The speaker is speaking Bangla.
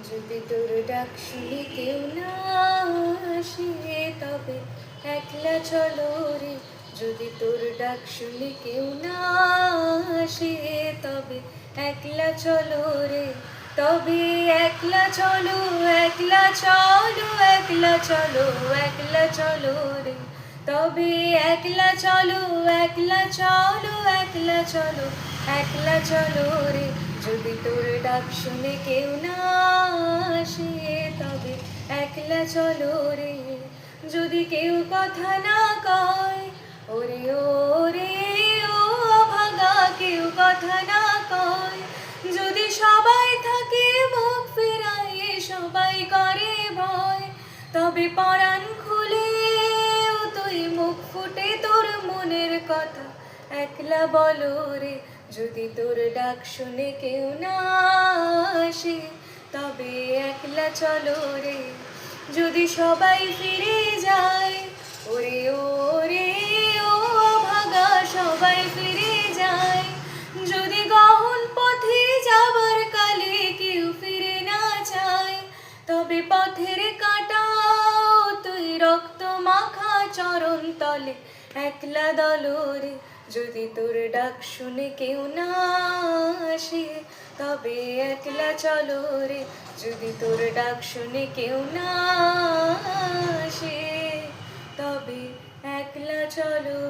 যদি তোর ডাক শুনে কেউ না আসে তবে একলা চলো রে। যদি তোর ডাক শুনে কেউ না আসে তবে একলা চলো রে। তবে একলা চলো, একলা চলো, একলা চলো, একলা চলো রে। তবে একলা চলো, একলা চলো, একলা চলো, একলা চলো রে। যদি তোর ডাক শুনে কেউ না আসে তবে একলা চলো রে। যদি কেউ কথা না কয়, ওরে ওরে ও ভাগা, কেউ কথা না কয়। যদি সবাই থাকে মুখ ফেরায়, সবাই করে ভয়, তবে পরাণ খুলে তুই মুখ ফুটে তোর মনের কথা একলা বলো রে। যদি তোর ডাক শুনে কেউ না আসে তবে একলা চলো রে। যদি সবাই ফিরে যায়, ওরে ওরে ও ভাগা, সবাই ফিরে যায়। যদি গহন পথে যাবার কালে কেউ ফিরে না চায়, তবে পথের কাঁটা তুই রক্ত মাখা চরণ তলে একলা দলরে। যদি তোর ডাক শুনে কেউ না আসে তবে একলা চলো রে। যদি তোর ডাক শুনে কেউ না আসে তবে একলা চলো।